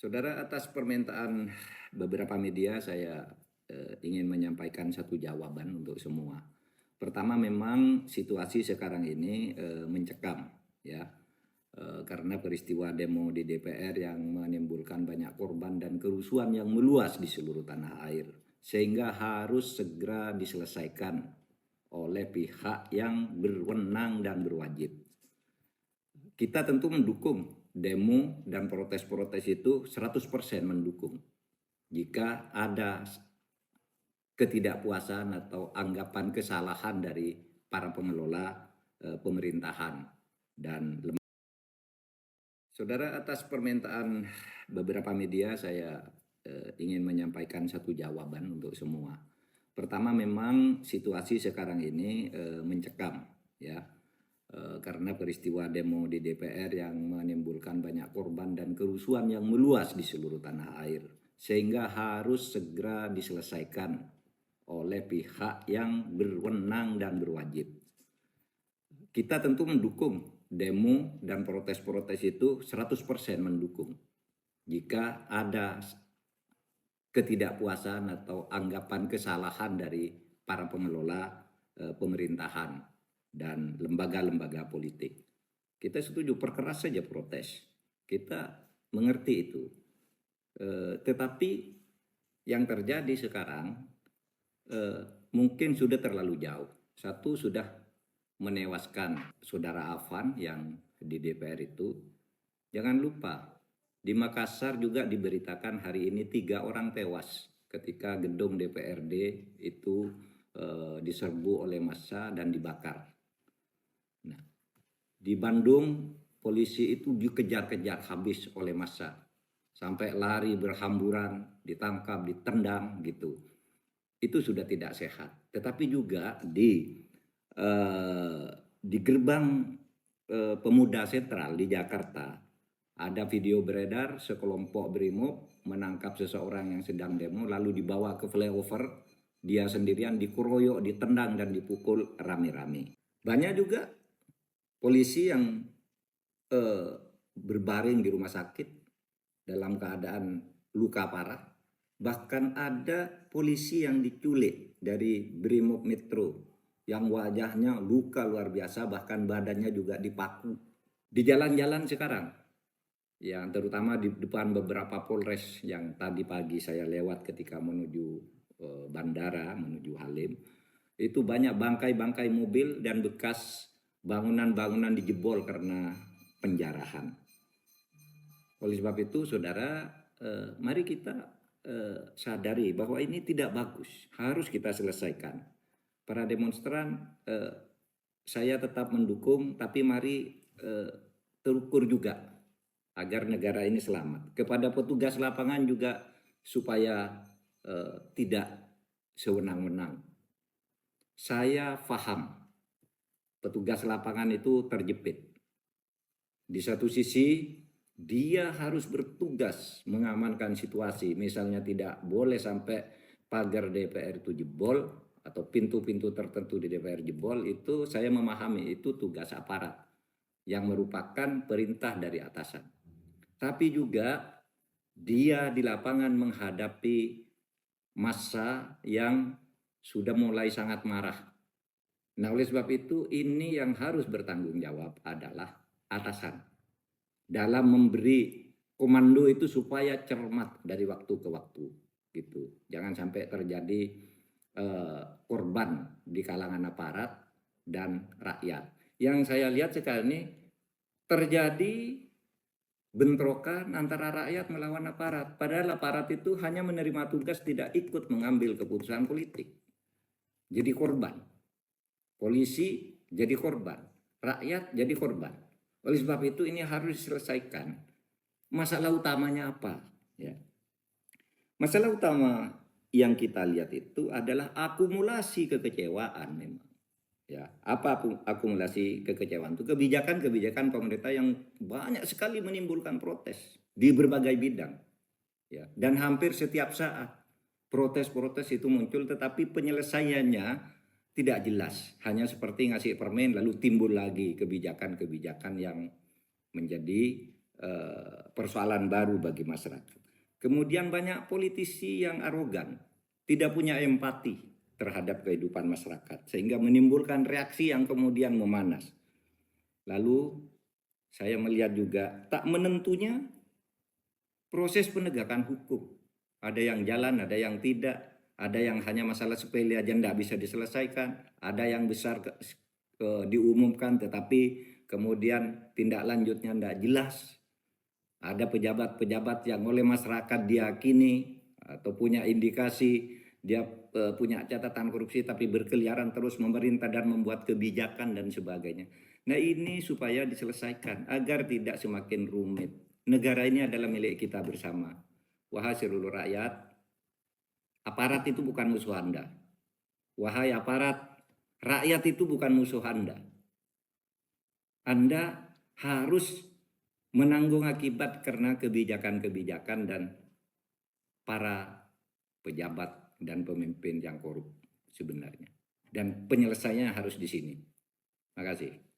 Saudara, atas permintaan beberapa media saya ingin menyampaikan satu jawaban untuk semua. Pertama, memang situasi sekarang ini mencekam, ya, karena peristiwa demo di DPR yang menimbulkan banyak korban dan kerusuhan yang meluas di seluruh tanah air, sehingga harus segera diselesaikan oleh pihak yang berwenang dan berwajib. Kita tentu mendukung demo dan protes-protes itu 100% mendukung. Jika ada ketidakpuasan atau anggapan kesalahan dari para pengelola pemerintahan dan lembaga. Saudara, atas permintaan beberapa media saya ingin menyampaikan satu jawaban untuk semua. Pertama, memang situasi sekarang ini mencekam, ya, karena peristiwa demo di DPR yang menimbulkan banyak korban dan kerusuhan yang meluas di seluruh tanah air, sehingga harus segera diselesaikan oleh pihak yang berwenang dan berwajib. Kita tentu mendukung demo dan protes-protes itu 100% mendukung. Jika ada ketidakpuasan atau anggapan kesalahan dari para pengelola pemerintahan dan lembaga-lembaga politik, kita setuju, perkeras saja protes. Kita mengerti itu. Tetapi yang terjadi sekarang mungkin sudah terlalu jauh. Satu, sudah menewaskan saudara Afan yang di DPR itu. Jangan lupa, di Makassar juga diberitakan hari ini 3 orang tewas ketika gedung DPRD itu diserbu oleh massa dan dibakar. Nah, di Bandung polisi itu dikejar-kejar habis oleh massa, sampai lari berhamburan, ditangkap, ditendang gitu. Itu sudah tidak sehat. Tetapi juga di gerbang Pemuda Sentral di Jakarta ada video beredar sekelompok brimob menangkap seseorang yang sedang demo lalu dibawa ke flyover, dia sendirian dikeroyok, ditendang dan dipukul rame-rame. Banyak juga polisi yang berbaring di rumah sakit dalam keadaan luka parah. Bahkan ada polisi yang diculik dari Brimob Metro yang wajahnya luka luar biasa, bahkan badannya juga dipaku. Di jalan-jalan sekarang, yang terutama di depan beberapa polres yang tadi pagi saya lewat ketika menuju bandara, menuju Halim, itu banyak bangkai-bangkai mobil dan bekas bangunan-bangunan dijebol karena penjarahan. Oleh sebab itu, saudara, mari kita sadari bahwa ini tidak bagus, harus kita selesaikan. Para demonstran, saya tetap mendukung, tapi mari terukur juga agar negara ini selamat. Kepada petugas lapangan juga supaya tidak sewenang-wenang. Saya paham petugas lapangan itu terjepit. Di satu sisi dia harus bertugas mengamankan situasi, misalnya tidak boleh sampai pagar DPR itu jebol atau pintu-pintu tertentu di DPR jebol. Itu saya memahami, itu tugas aparat yang merupakan perintah dari atasan. Tapi juga dia di lapangan menghadapi massa yang sudah mulai sangat marah. Nah, oleh sebab itu ini yang harus bertanggung jawab adalah atasan dalam memberi komando itu supaya cermat dari waktu ke waktu gitu. Jangan sampai terjadi korban di kalangan aparat dan rakyat. Yang saya lihat sekarang ini terjadi bentrokan antara rakyat melawan aparat. Padahal aparat itu hanya menerima tugas, tidak ikut mengambil keputusan politik. Jadi korban. Polisi jadi korban. Rakyat jadi korban. Oleh sebab itu ini harus diselesaikan. Masalah utamanya apa? Ya. Masalah utama yang kita lihat itu adalah akumulasi kekecewaan memang. Ya, apa akumulasi kekecewaan itu? Kebijakan-kebijakan pemerintah yang banyak sekali menimbulkan protes di berbagai bidang. Ya, dan hampir setiap saat protes-protes itu muncul, tetapi penyelesaiannya tidak jelas. Hanya seperti ngasih permen lalu timbul lagi kebijakan-kebijakan yang menjadi persoalan baru bagi masyarakat. Kemudian banyak politisi yang arogan, tidak punya empati terhadap kehidupan masyarakat, sehingga menimbulkan reaksi yang kemudian memanas. Lalu saya melihat juga tak menentunya proses penegakan hukum. Ada yang jalan, ada yang tidak, ada yang hanya masalah sepele aja tidak bisa diselesaikan, ada yang besar diumumkan tetapi kemudian tindak lanjutnya tidak jelas. Ada pejabat-pejabat yang oleh masyarakat diyakini atau punya indikasi dia punya catatan korupsi tapi berkeliaran terus memerintah dan membuat kebijakan dan sebagainya. Nah ini supaya diselesaikan agar tidak semakin rumit. Negara ini adalah milik kita bersama. Wahai seluruh rakyat, aparat itu bukan musuh Anda. Wahai aparat, rakyat itu bukan musuh Anda. Anda harus menanggung akibat karena kebijakan-kebijakan dan para pejabat dan pemimpin yang korup sebenarnya. Dan penyelesaiannya harus di sini. Terima kasih.